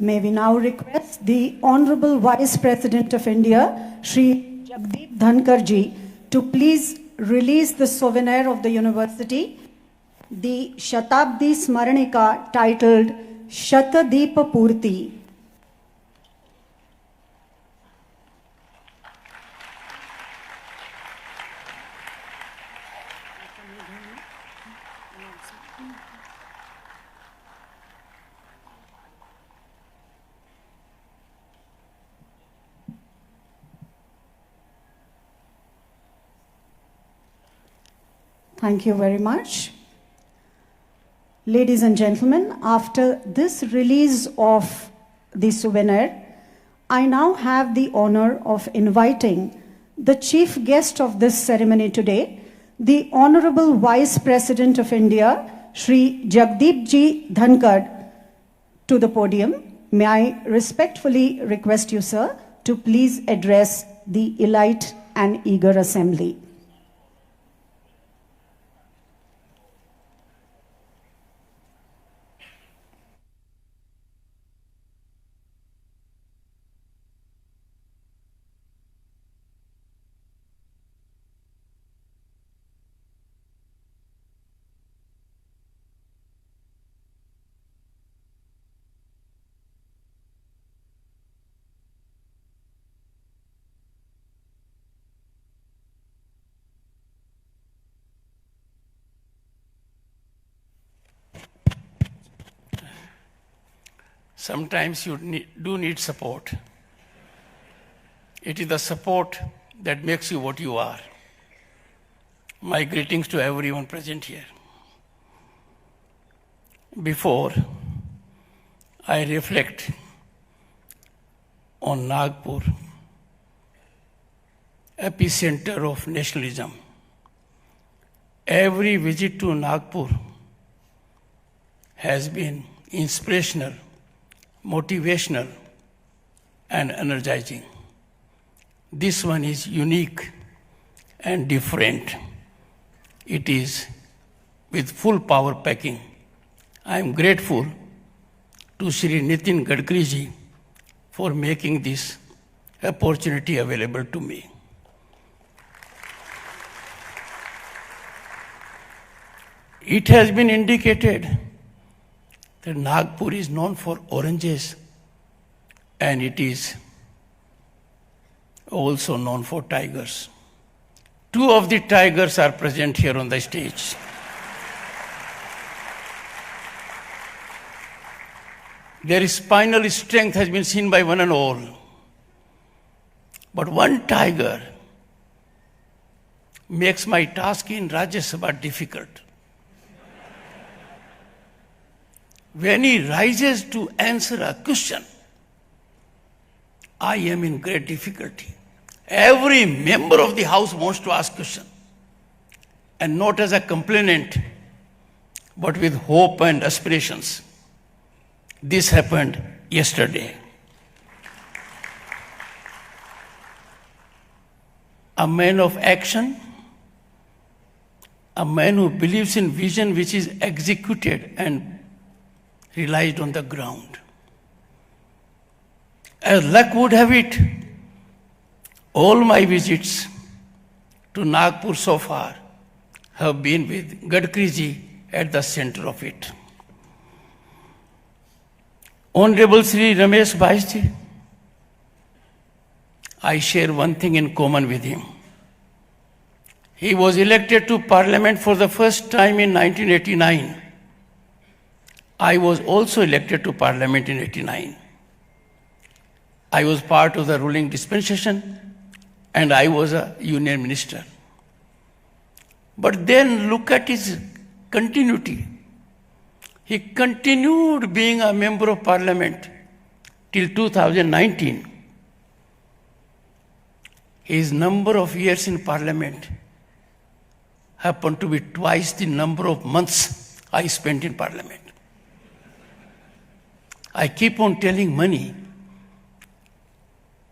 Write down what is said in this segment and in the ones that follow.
May we now request the Honorable Vice President of India, Shri Jagdeep Dhankar ji, to please release the souvenir of the university, the Shatabdi Smaranika titled Shatadeepa Purti. Thank you very much. Ladies and gentlemen, after this release of the souvenir, I now have the honor of inviting the chief guest of this ceremony today, the Honorable Vice President of India, Shri Jagdeep ji Dhankar, to the podium. May I respectfully request you, sir, to please address the elite and eager assembly. Sometimes you do need support. It is the support that makes you what you are. My greetings to everyone present here. Before I reflect on Nagpur, epicenter of nationalism, every visit to Nagpur has been inspirational, motivational, and energizing. This one is unique and different. It is with full power packing. I am grateful to Shri Nitin Gadkari ji for making this opportunity available to me. It has been indicated that Nagpur is known for oranges, and it is also known for tigers. Two of the tigers are present here on the stage. Their spinal strength has been seen by one and all. But one tiger makes my task in Rajya Sabha difficult. When he rises to answer a question, I am in great difficulty. Every member of the house wants to ask question, and not as a complainant, but with hope and aspirations. This happened yesterday. A man of action, a man who believes in vision which is executed and realized on the ground. As luck would have it, all my visits to Nagpur so far have been with Gadkari ji at the center of it. Honorable Sri Ramesh Bhai ji, I share one thing in common with him. He was elected to Parliament for the first time in 1989. I was also elected to Parliament in 1989. I was part of the ruling dispensation and I was a union minister. But then look at his continuity. He continued being a member of Parliament till 2019. His number of years in Parliament happened to be twice the number of months I spent in Parliament. I keep on telling Mani,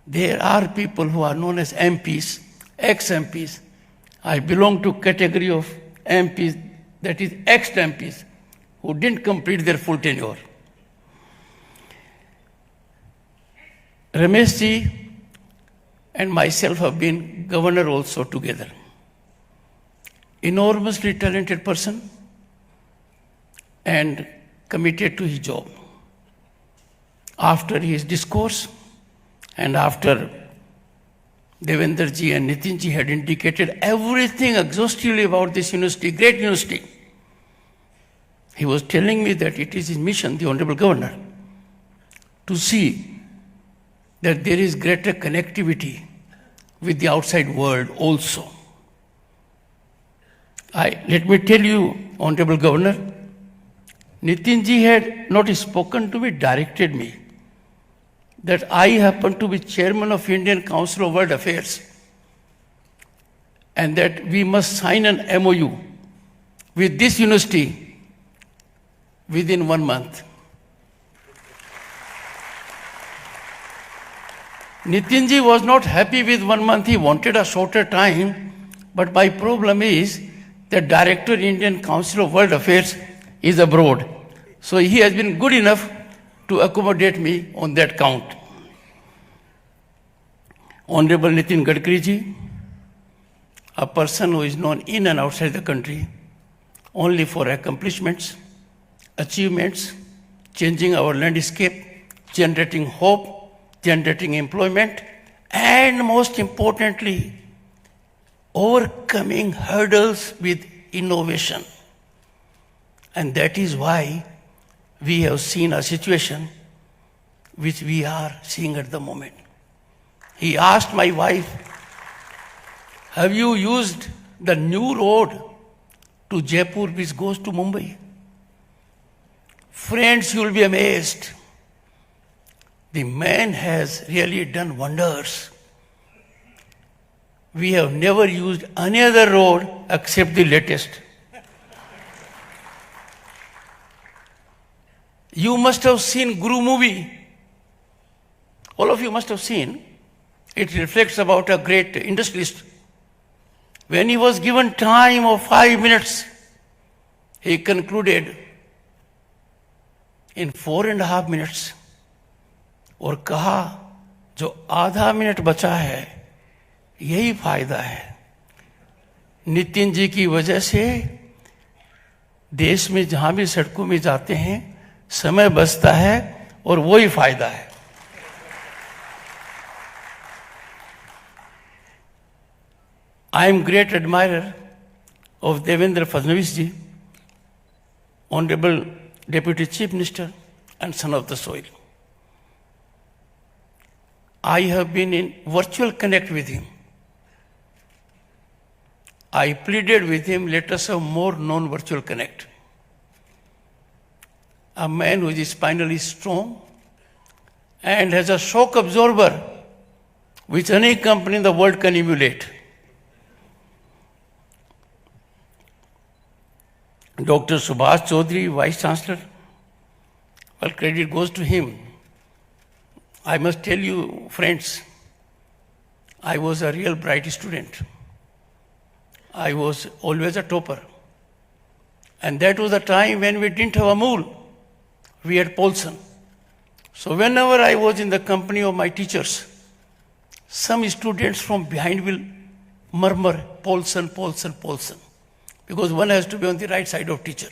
there are people who are known as MPs, ex-MPs. I belong to category of MPs, that is ex-MPs, who didn't complete their full tenure. Ramesh ji and myself have been governor also together. Enormously talented person and committed to his job. After his discourse and after Devendra ji and Nitin ji had indicated everything exhaustively about this university, great university, he was telling me that it is his mission, the Honorable Governor, to see that there is greater connectivity with the outside world also. Let me tell you, Honorable Governor, Nitin ji had not spoken to me, directed me, that I happen to be chairman of Indian Council of World Affairs and that we must sign an MOU with this university within 1 month. Nitin ji was not happy with 1 month, he wanted a shorter time, but my problem is the Director Indian Council of World Affairs is abroad. So he has been good enough to accommodate me on that count. Honorable Nitin Gadkari ji, a person who is known in and outside the country only for accomplishments, achievements, changing our landscape, generating hope, generating employment, and most importantly, overcoming hurdles with innovation. And that is why we have seen a situation which we are seeing at the moment. He asked my wife, have you used the new road to Jaipur which goes to Mumbai? Friends, you will be amazed. The man has really done wonders. We have never used any other road except the latest. You must have seen Guru movie. All of you must have seen. It reflects about a great industrialist. When he was given time of 5 minutes, he concluded in 4.5 minutes. और कहा जो आधा minute बचा है यही फायदा है. नितिन जी की वजह से देश में जहां भी सड़कों में जाते हैं समय बचता है और वही फायदा है. I am great admirer of Devendra Fadnavis ji, Honorable Deputy Chief Minister and son of the soil. I have been in virtual connect with him. I pleaded with him, let us have more non-virtual connect. A man who is spinally strong and has a shock absorber which any company in the world can emulate. Dr. Subhash Chaudhary, Vice Chancellor, well, credit goes to him. I must tell you, friends, I was a real bright student. I was always a topper. And that was the time when we didn't have Amul. We had Paulson. So whenever I was in the company of my teachers, some students from behind will murmur, Paulson, Paulson, Paulson. Because one has to be on the right side of teacher.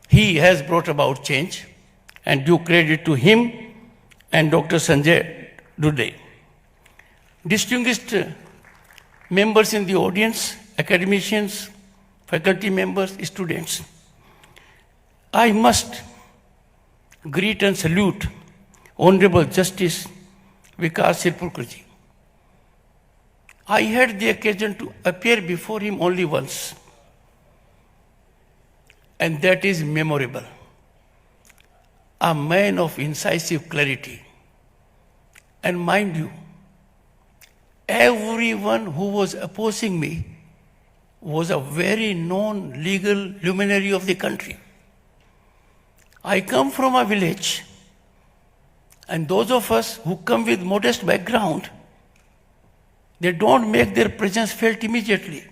He has brought about change, and due credit to him and Dr. Sanjay Dude. Distinguished members in the audience, academicians, faculty members, students, I must greet and salute Honorable Justice Vikas Sirpurkarji. I had the occasion to appear before him only once, and that is memorable. A man of incisive clarity. And mind you, everyone who was opposing me was a very known legal luminary of the country. I come from a village, and those of us who come with modest background, they don't make their presence felt immediately.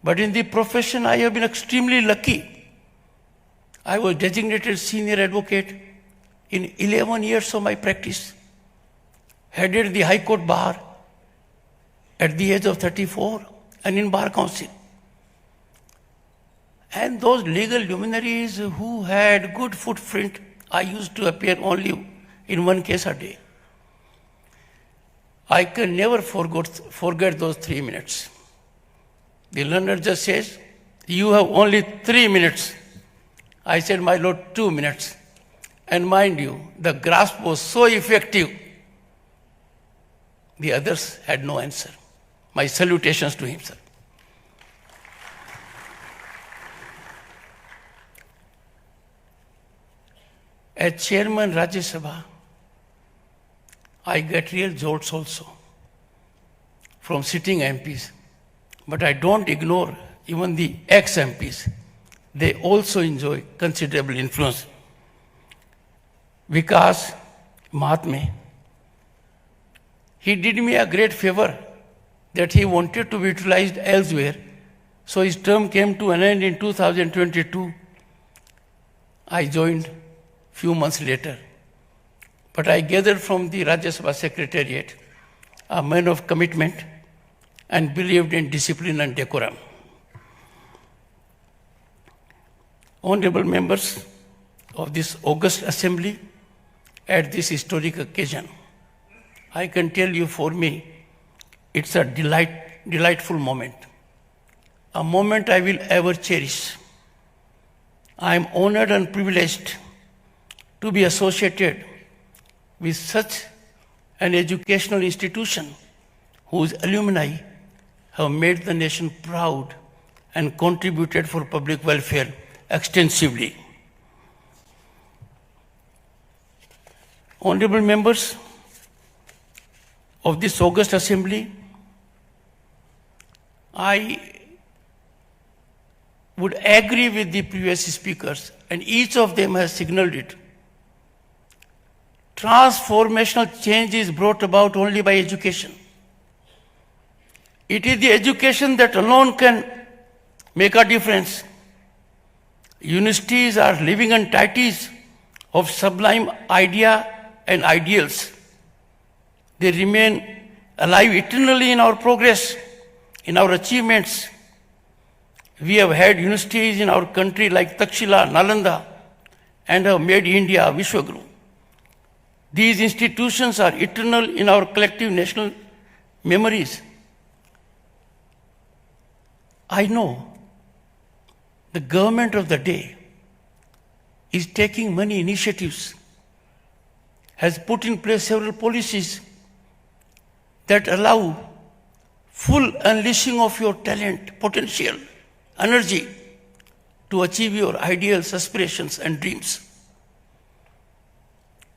But in the profession, I have been extremely lucky. I was designated senior advocate in 11 years of my practice, headed the High Court Bar at the age of 34 and in Bar Council. And those legal luminaries who had good footprint, I used to appear only in one case a day. I can never forget those 3 minutes. The learner just says, "You have only 3 minutes." I said, "My lord, 2 minutes." And mind you, the grasp was so effective, the others had no answer. My salutations to him, sir. As chairman Rajya Sabha, I get real jolts also from sitting MPs, but I don't ignore even the ex-MPs. They also enjoy considerable influence. Vikas Mahatme, he did me a great favor that he wanted to be utilized elsewhere, so his term came to an end in 2022. I joined few months later. But I gathered from the Rajya Sabha Secretariat a man of commitment and believed in discipline and decorum. Honorable members of this august assembly, at this historic occasion, I can tell you, for me, it's a delightful moment, a moment I will ever cherish. I am honored and privileged to be associated with such an educational institution whose alumni have made the nation proud and contributed for public welfare extensively. Honorable members of this august assembly, I would agree with the previous speakers, and each of them has signaled it. Transformational change is brought about only by education. It is the education that alone can make a difference. Universities are living entities of sublime idea and ideals. They remain alive eternally in our progress, in our achievements. We have had universities in our country like Takshila, Nalanda, and have made India a Vishwaguru. These institutions are eternal in our collective national memories. I know the government of the day is taking many initiatives, has put in place several policies that allow full unleashing of your talent, potential, energy to achieve your ideals, aspirations, and dreams.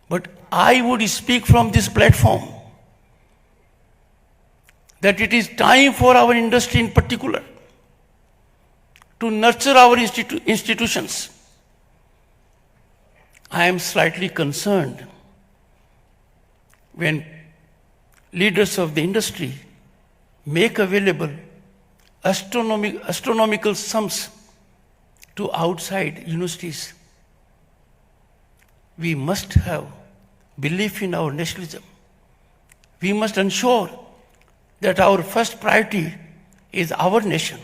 But I would speak from this platform that it is time for our industry in particular to nurture our institutions. I am slightly concerned when leaders of the industry make available astronomical sums to outside universities. We must have belief in our nationalism. We must ensure that our first priority is our nation,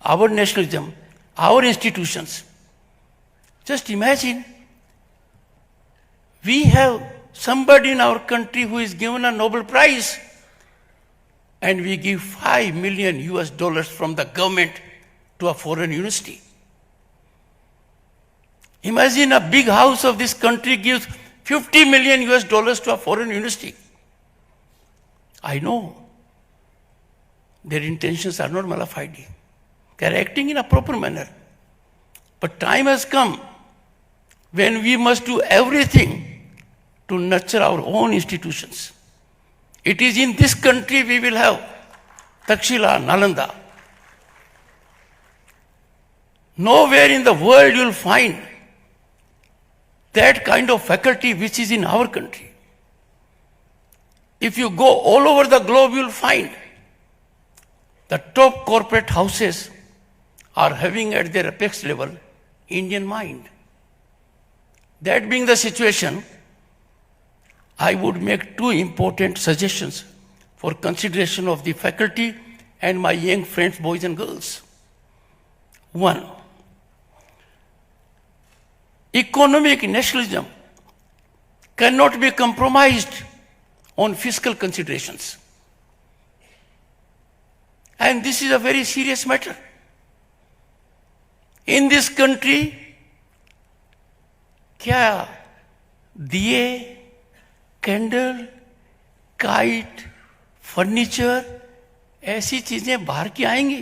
our nationalism, our institutions. Just imagine, we have somebody in our country who is given a Nobel Prize, and we give $5 million from the government to a foreign university. Imagine a big house of this country gives $50 million to a foreign university. I know their intentions are not malafide. They are acting in a proper manner. But time has come when we must do everything to nurture our own institutions. It is in this country we will have Takshila, Nalanda. Nowhere in the world you will find that kind of faculty which is in our country. If you go all over the globe, you will find the top corporate houses are having at their apex level Indian mind. That being the situation, I would make two important suggestions for consideration of the faculty and my young friends, boys and girls. One, economic nationalism cannot be compromised on fiscal considerations. And this is a very serious matter. In this country, क्या दिए, candle, kite, furniture ऐसी चीजें बाहर की आएंगी?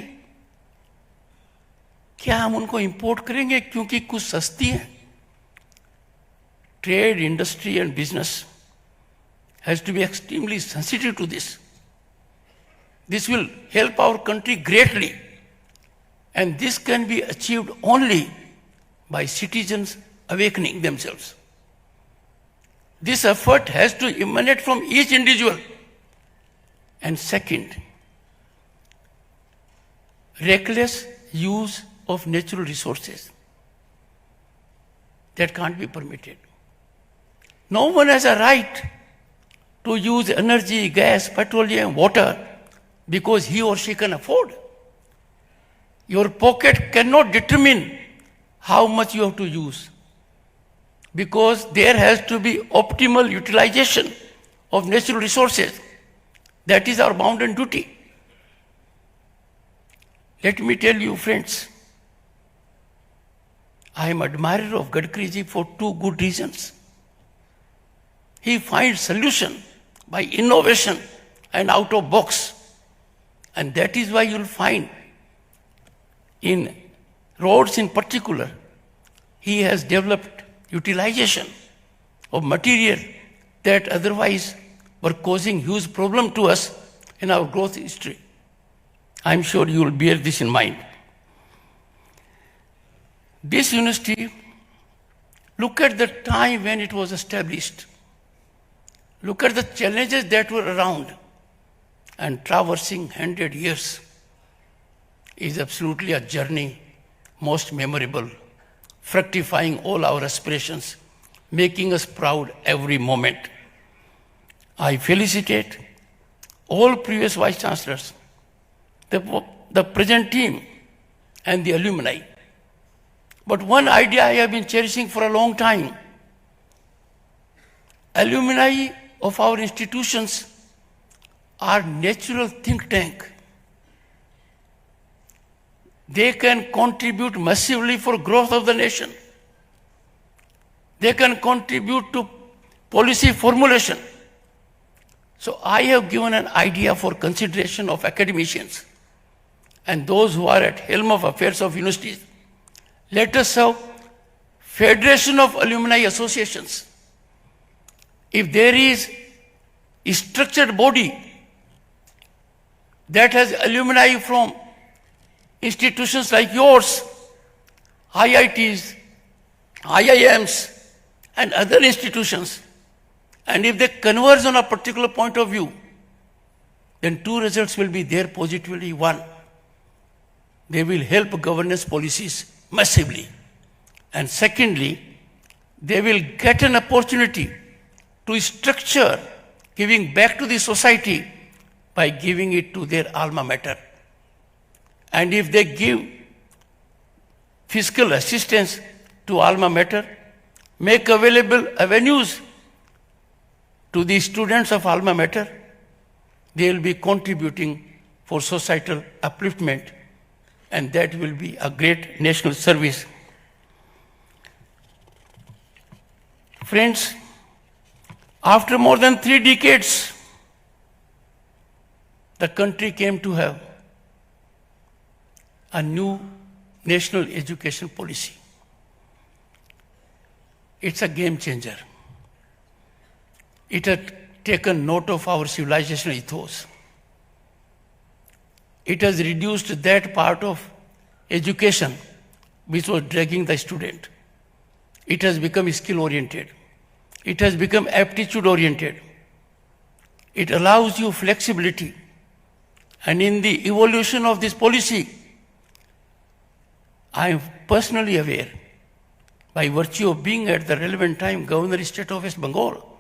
क्या हम उनको इंपोर्ट करेंगे क्योंकि कुछ सस्ती हैं? Trade, industry and business has to be extremely sensitive to this. This will help our country greatly, and this can be achieved only by citizens awakening themselves. This effort has to emanate from each individual. And second, reckless use of natural resources. That can't be permitted. No one has a right to use energy, gas, petroleum, water because he or she can afford. Your pocket cannot determine how much you have to use, because there has to be optimal utilization of natural resources. That is our bounden duty. Let me tell you, friends, I am admirer of Gadkariji for two good reasons. He finds solution by innovation and out of box. And that is why you'll find in roads in particular, he has developed utilization of material that otherwise were causing huge problem to us in our growth history. I'm sure you will bear this in mind. This university, look at the time when it was established. Look at the challenges that were around, and traversing 100 years is absolutely a journey most memorable, fructifying all our aspirations, making us proud every moment. I felicitate all previous vice chancellors, the present team, and the alumni. But one idea I have been cherishing for a long time: alumni of our institutions are natural think tank. They can contribute massively for growth of the nation. They can contribute to policy formulation. So I have given an idea for consideration of academicians and those who are at helm of affairs of universities. Let us have Federation of Alumni Associations. If there is a structured body that has alumni from institutions like yours, IITs, IIMs, and other institutions, and if they converge on a particular point of view, then two results will be there positively. One, they will help governance policies massively. And secondly, they will get an opportunity to structure giving back to the society by giving it to their alma mater. And if they give fiscal assistance to alma mater, make available avenues to the students of alma mater, they will be contributing for societal upliftment, and that will be a great national service. Friends, after more than 3 decades, the country came to have a new national education policy. It's a game changer. It has taken note of our civilizational ethos. It has reduced that part of education which was dragging the student. It has become skill-oriented. It has become aptitude-oriented. It allows you flexibility. And in the evolution of this policy, I am personally aware, by virtue of being at the relevant time Governor State of West Bengal,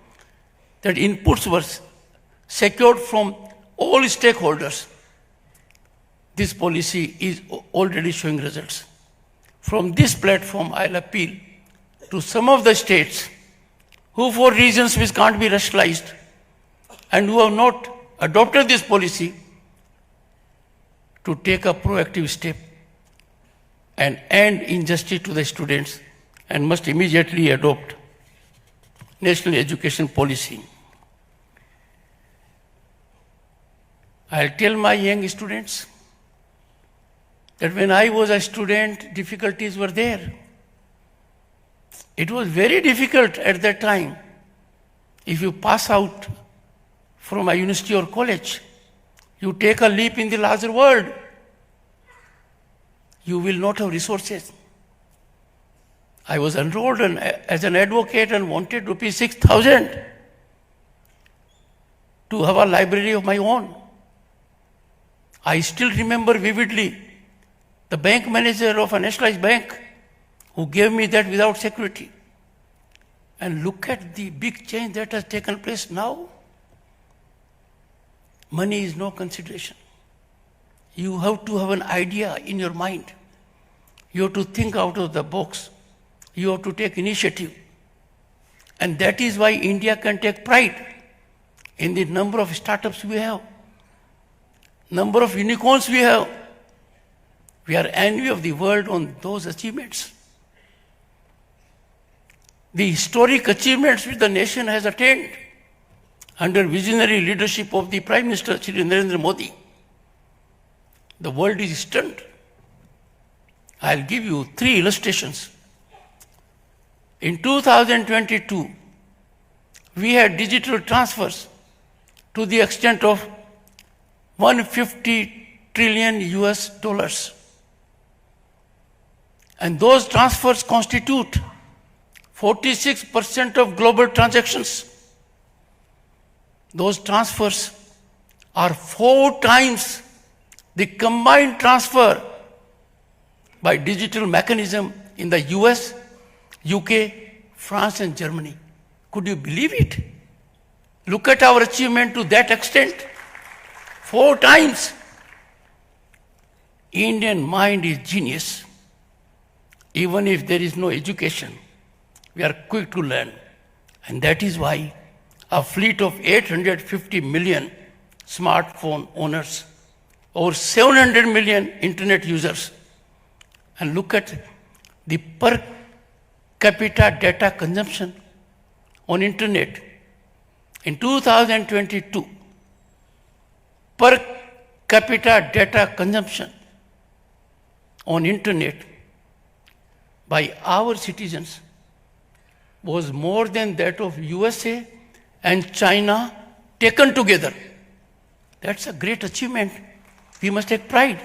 that inputs were secured from all stakeholders. This policy is already showing results. From this platform, I'll appeal to some of the states who, for reasons which can't be rationalized, and who have not adopted this policy, to take a proactive step and end injustice to the students, and must immediately adopt national education policy. I'll tell my young students that when I was a student, difficulties were there. It was very difficult at that time. If you pass out from a university or college, you take a leap in the larger world, you will not have resources. I was enrolled as an advocate and wanted rupees 6,000 to have a library of my own. I still remember vividly the bank manager of a nationalized bank who gave me that without security. And look at the big change that has taken place now. Money is no consideration. You have to have an idea in your mind. You have to think out of the box. You have to take initiative. And that is why India can take pride in the number of startups we have, number of unicorns we have. We are envy of the world on those achievements. The historic achievements which the nation has attained under visionary leadership of the Prime Minister Shri Narendra Modi. The world is stunned. I'll give you 3 illustrations. In 2022, we had digital transfers to the extent of 150 trillion US dollars. And those transfers constitute 46% of global transactions. Those transfers are 4 times the combined transfer by digital mechanism in the US, UK, France and Germany. Could you believe it? Look at our achievement to that extent. 4 times. Indian mind is genius. Even if there is no education, we are quick to learn. And that is why a fleet of 850 million smartphone owners, over 700 million internet users, and look at the per capita data consumption on internet. In 2022, per capita data consumption on internet by our citizens was more than that of USA and China taken together. That's a great achievement. We must take pride.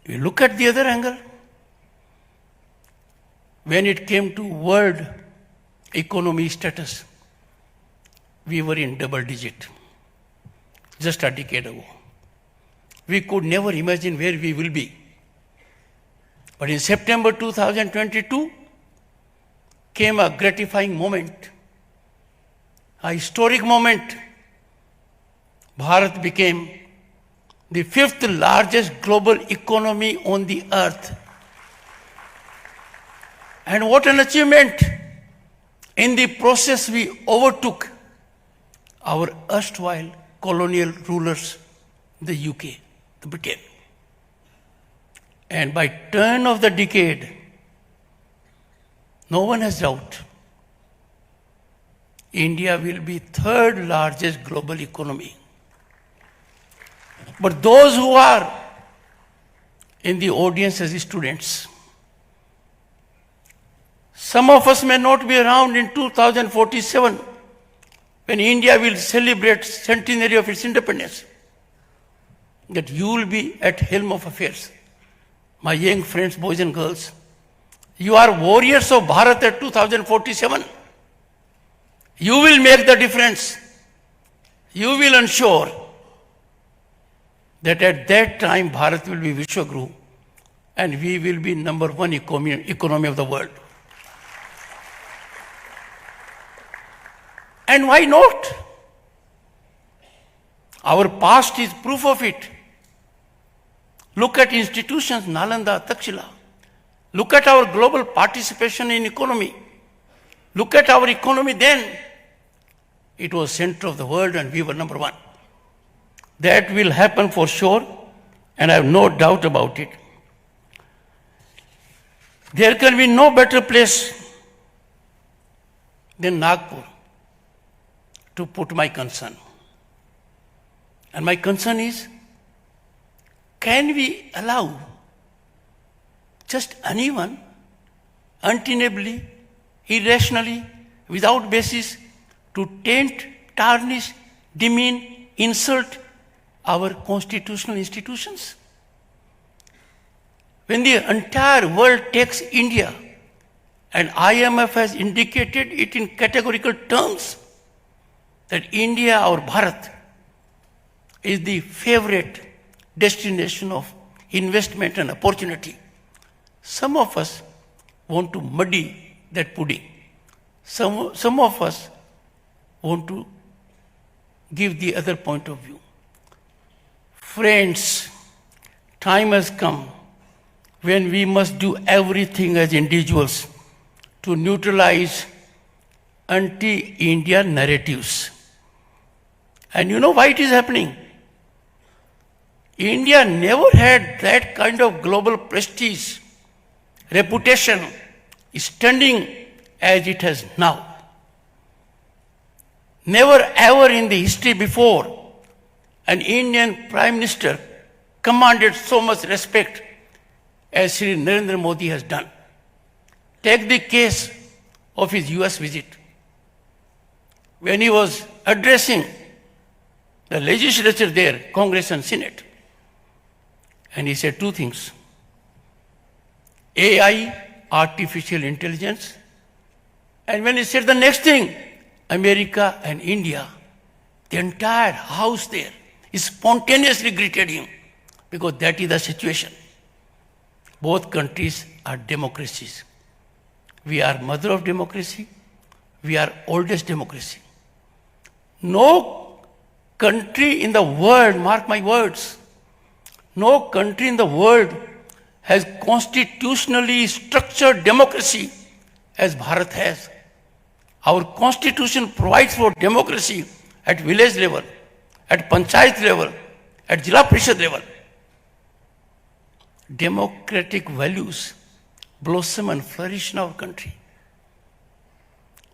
We look at the other angle. When it came to world economy status, we were in double digit just a decade ago. We could never imagine where we will be. But in September 2022 came a gratifying moment, a historic moment. Bharat became the 5th largest global economy on the earth. And what an achievement! In the process, we overtook our erstwhile colonial rulers, the UK, the Britain. And by turn of the decade, no one has doubt, India will be 3rd largest global economy. But those who are in the audience as students, some of us may not be around in 2047 when India will celebrate centenary of its independence, that you will be at helm of affairs. My young friends, boys and girls, you are warriors of Bharat at 2047. You will make the difference. You will ensure that at that time Bharat will be Vishwaguru and we will be number one economy of the world. And why not? Our past is proof of it. Look at institutions, Nalanda, Takshila. Look at our global participation in economy. Look at our economy then. It was center of the world and we were number one. That will happen for sure, and I have no doubt about it. There can be no better place than Nagpur to put my concern. And my concern is, can we allow just anyone, untenably, irrationally, without basis, to taint, tarnish, demean, insult our constitutional institutions? When the entire world takes India, and IMF has indicated it in categorical terms, that India or Bharat is the favorite destination of investment and opportunity, some of us want to muddy that pudding. Some of us want to give the other point of view. Friends, time has come when we must do everything as individuals to neutralize anti-India narratives. And you know why it is happening? India never had that kind of global prestige, reputation, standing as it has now. Never ever in the history before an Indian Prime Minister commanded so much respect as Sri Narendra Modi has done. Take the case of his US visit. When he was addressing the legislature there, Congress and Senate, and he said two things: AI, artificial intelligence, and when he said the next thing, America and India, the entire house there spontaneously greeted him, because that is the situation. Both countries are democracies. We are mother of democracy. We are oldest democracy. No country in the world, mark my words, no country in the world has constitutionally structured democracy as Bharat has. Our constitution provides for democracy at village level, at panchayat level, at Jila Parishad level. Democratic values blossom and flourish in our country.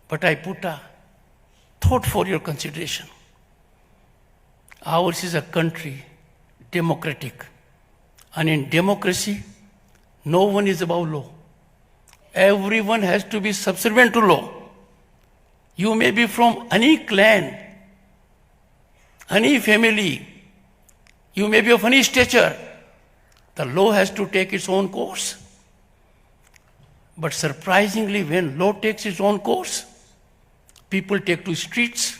But I put a thought for your consideration. Ours is a country, democratic. And in democracy, no one is above law. Everyone has to be subservient to law. You may be from any clan, any family, you may be of any stature. The law has to take its own course. But surprisingly, when law takes its own course, people take to streets.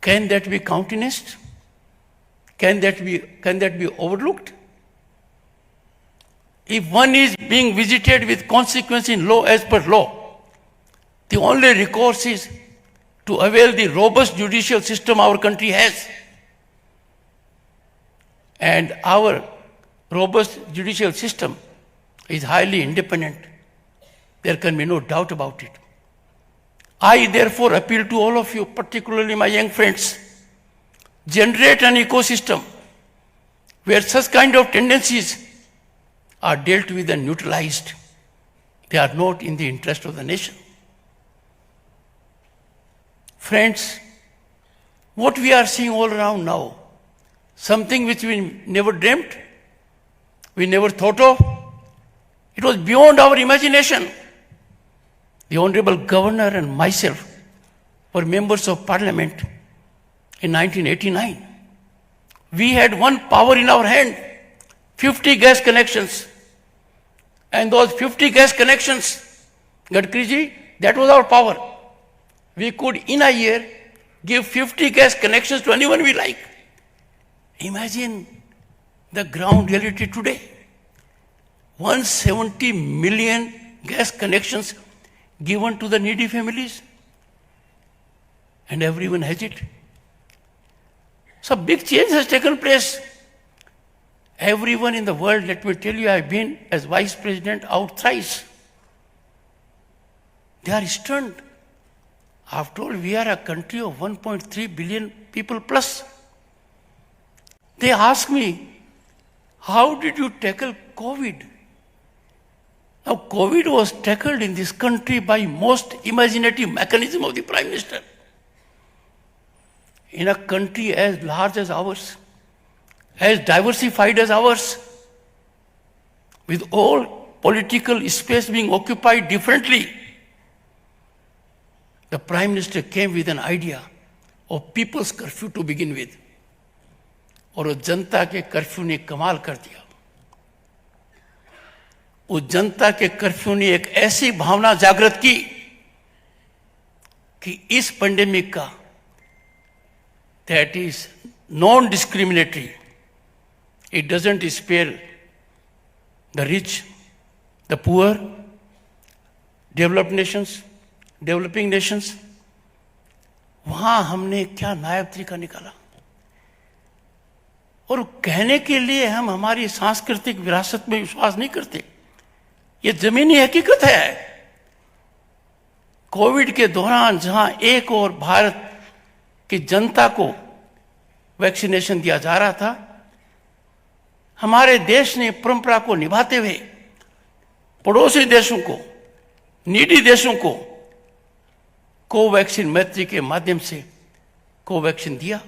Can that be countenanced? Can that be overlooked? If one is being visited with consequence in law as per law, the only recourse is to avail the robust judicial system our country has. And our robust judicial system is highly independent. There can be no doubt about it. I therefore appeal to all of you, particularly my young friends, generate an ecosystem where such kind of tendencies are dealt with and neutralized. They are not in the interest of the nation. Friends, what we are seeing all around now, something which we never dreamt, we never thought of, it was beyond our imagination. The Honorable Governor and myself were members of Parliament in 1989. We had one power in our hand, 50 gas connections. And those 50 gas connections, Gadkariji, that was our power. We could, in a year, give 50 gas connections to anyone we like. Imagine the ground reality today. 170 million gas connections given to the needy families. And everyone has it. So big change has taken place. Everyone in the world, let me tell you, I've been as vice president out thrice. They are stunned. After all, we are a country of 1.3 billion people plus. They ask me, how did you tackle COVID? Now, COVID was tackled in this country by most imaginative mechanism of the Prime Minister. In a country as large as ours, as diversified as ours, with all political space being occupied differently, the Prime Minister came with an idea of people's curfew to begin with. और उस जनता के curfew ने कमाल कर दिया. उस जनता के curfew ने एक ऐसी भावना जागृत की कि इस पेंडेमिक का that is non-discriminatory. It doesn't spare the rich, the poor, developed nations, developing nations. वहां हमने क्या नायाब तरीका निकाला. और कहने के लिए हम हमारी सांस्कृतिक विरासत में विश्वास नहीं करते. ये जमीनी हकीकत है. कोविड के दौरान जहां एक और भारत की जनता को वैक्सीनेशन दिया जा रहा था, हमारे देश ने परंपरा को निभाते हुए पड़ोसी देशों को, नीडी देशों को कोवैक्सीन मैत्री के माध्यम से कोवैक्सीन दिया.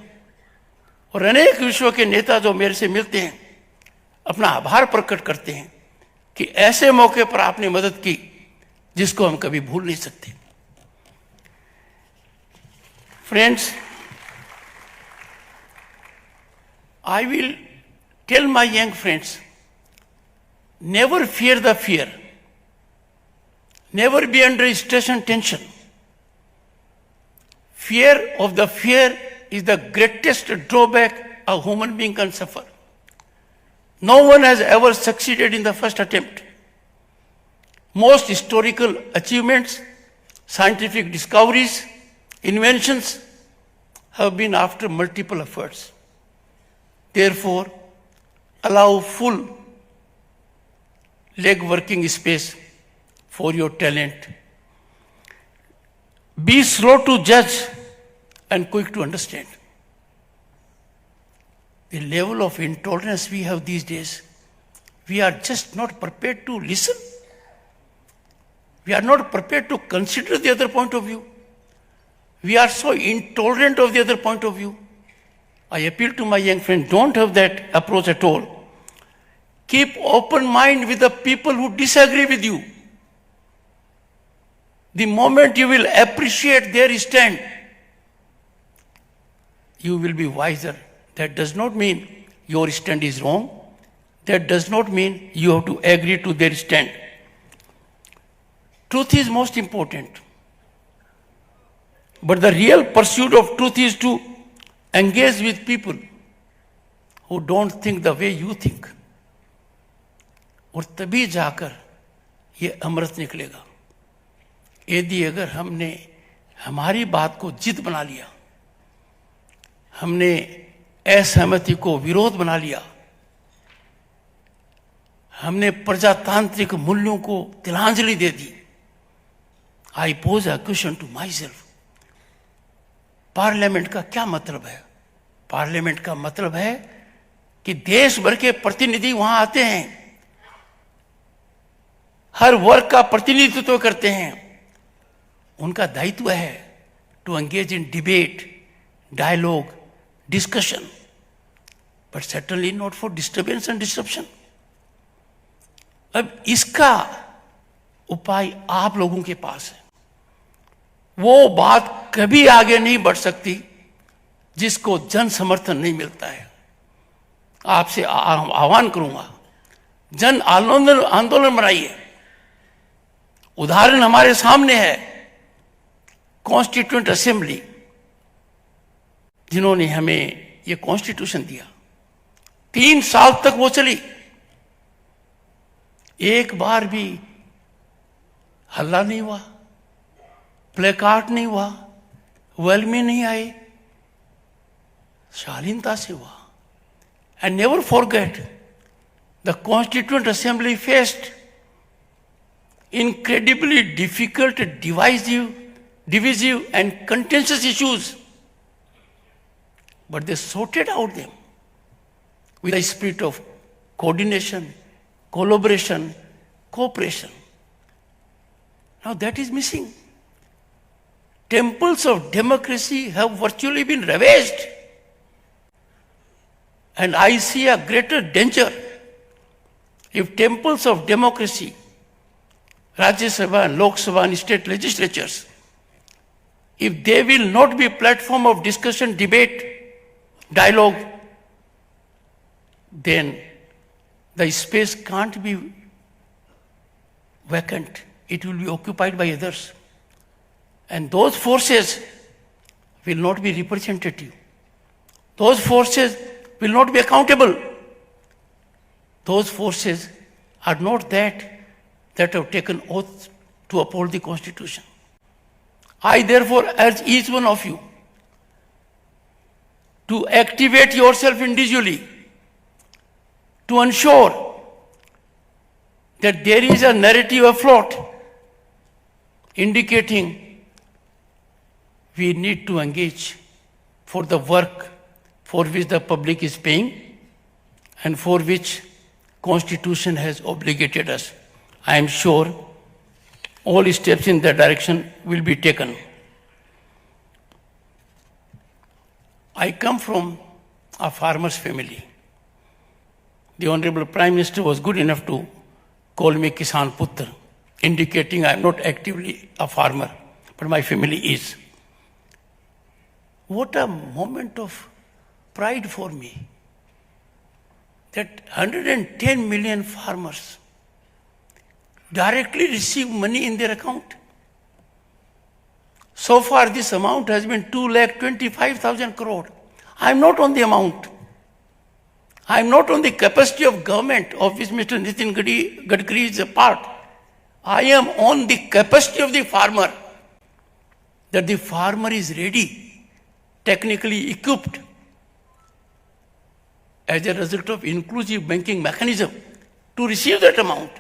और अनेक विश्व के नेता जो मेरे से मिलते हैं अपना आभार प्रकट करते हैं कि ऐसे मौके पर आपने मदद की जिसको हम कभी भूल नहीं सकते. Friends, I will tell my young friends, never fear the fear. Never be under stress and tension. Fear of the fear is the greatest drawback a human being can suffer. No one has ever succeeded in the first attempt. Most historical achievements, scientific discoveries, inventions have been after multiple efforts. Therefore, allow full leg working space for your talent. Be slow to judge and quick to understand. The level of intolerance we have these days, we are just not prepared to listen. We are not prepared to consider the other point of view. We are so intolerant of the other point of view. I appeal to my young friends, don't have that approach at all. Keep open mind with the people who disagree with you. The moment you will appreciate their stand, you will be wiser. That does not mean your stand is wrong. That does not mean you have to agree to their stand. Truth is most important. But the real pursuit of truth is to engage with people who don't think the way you think. और तभी जाकर ये अमृत निकलेगा. यदि अगर हमने हमारी बात को जिद बना लिया, हमने असहमति को विरोध बना लिया, हमने प्रजातांत्रिक मूल्यों को तिलांजलि दे दी. I pose a question to myself, parliament का क्या मतलब है? पार्लियामेंट का मतलब है कि देश भर के प्रतिनिधि वहां आते हैं, हर वर्ग का प्रतिनिधित्व करते हैं. उनका दायित्व है to engage in debate, dialogue, discussion, but certainly not for disturbance and disruption. अब इसका उपाय आप लोगों के पास है. वो बात कभी आगे नहीं बढ़ सकती जिसको जन समर्थन नहीं मिलता है. आपसे आह्वान करूंगा, जन आंदोलन बनाइए. उदाहरण हमारे सामने है, कॉन्स्टिट्यूएंट असेंबली जिन्होंने हमें ये कॉन्स्टिट्यूशन दिया. 3 साल तक वो चली. एक बार भी हल्ला नहीं हुआ, प्लेकार्ड नहीं हुआ, वेल में नहीं आए, शालीनता से हुआ. And never forget, the Constituent Assembly faced incredibly difficult, divisive and contentious issues. But they sorted out them with a spirit of coordination, collaboration, cooperation. Now that is missing. Temples of democracy have virtually been ravaged. And I see a greater danger if temples of democracy, Rajya Sabha and Lok Sabha and state legislatures, if they will not be a platform of discussion, debate, dialogue, then the space can't be vacant. It will be occupied by others. And those forces will not be representative. Those forces will not be accountable. Those forces are not that have taken oath to uphold the Constitution. I therefore urge each one of you to activate yourself individually to ensure that there is a narrative afloat indicating we need to engage for the work for which the public is paying and for which Constitution has obligated us. I am sure all steps in that direction will be taken. I come from a farmer's family. The Honorable Prime Minister was good enough to call me Kisan Putra, indicating I am not actively a farmer, but my family is. What a moment of pride for me that 110 million farmers directly receive money in their account. So far this amount has been 2,25,000 crore. I am not on the amount. I am not on the capacity of government of which Mr. Nitin Gadkari is a part. I am on the capacity of the farmer, that the farmer is ready, technically equipped, as a result of inclusive banking mechanism, to receive that amount.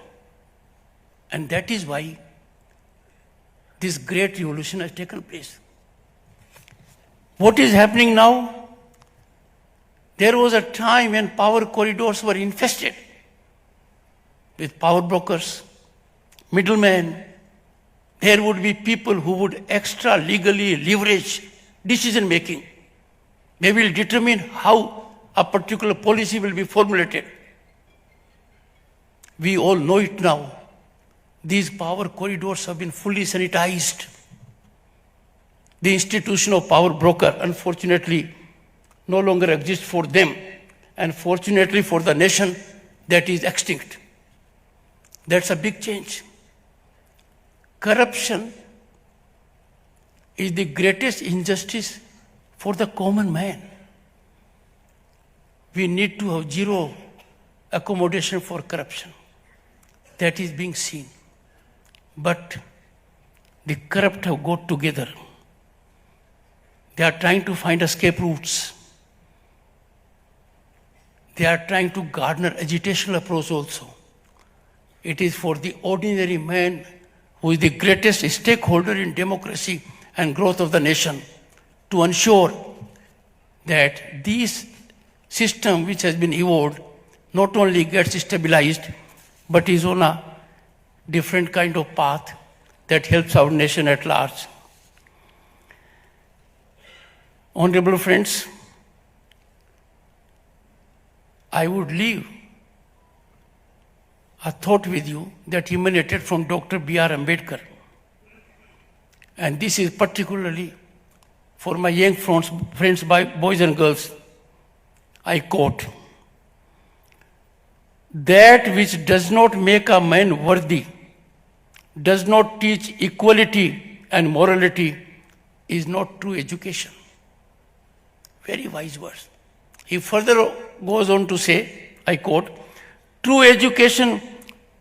And that is why this great revolution has taken place. What is happening now? There was a time when power corridors were infested with power brokers, middlemen. There would be people who would extra legally leverage decision making. They will determine how a particular policy will be formulated. We all know it now. These power corridors have been fully sanitized. The institution of power broker, unfortunately, no longer exists for them, and fortunately for the nation, that is extinct. That's a big change. Corruption is the greatest injustice for the common man. We need to have zero accommodation for corruption. That is being seen. But the corrupt have got together. They are trying to find escape routes. They are trying to garner agitational approach also. It is for the ordinary man, who is the greatest stakeholder in democracy and growth of the nation, to ensure that this system which has been evolved not only gets stabilized, but is on a different kind of path that helps our nation at large. Honorable friends, I would leave a thought with you that emanated from Dr. B.R. Ambedkar. And this is particularly for my young friends, boys and girls. I quote, "That which does not make a man worthy, does not teach equality and morality, is not true education." Very wise words. He further goes on to say, I quote, "True education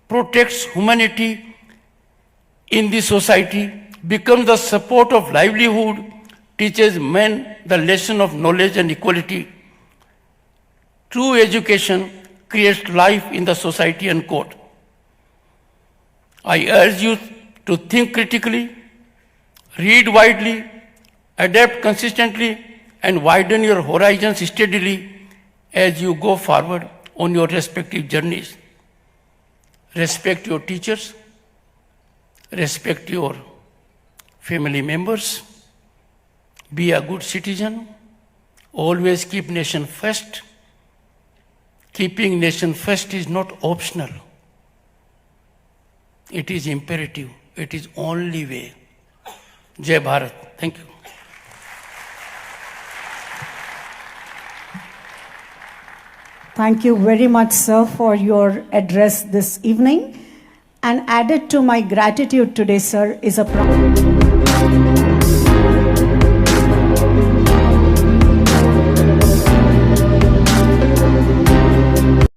protects humanity in the society, becomes the support of livelihood, teaches men the lesson of knowledge and equality. True education creates life in the society, unquote. I urge you to think critically, read widely, adapt consistently, and widen your horizons steadily as you go forward on your respective journeys. Respect your teachers, respect your family members, be a good citizen, always keep nation first. Keeping nation first is not optional. It is imperative. It is only way. Jai Bharat. Thank you. Thank you very much, sir, for your address this evening. And added to my gratitude today, sir, is a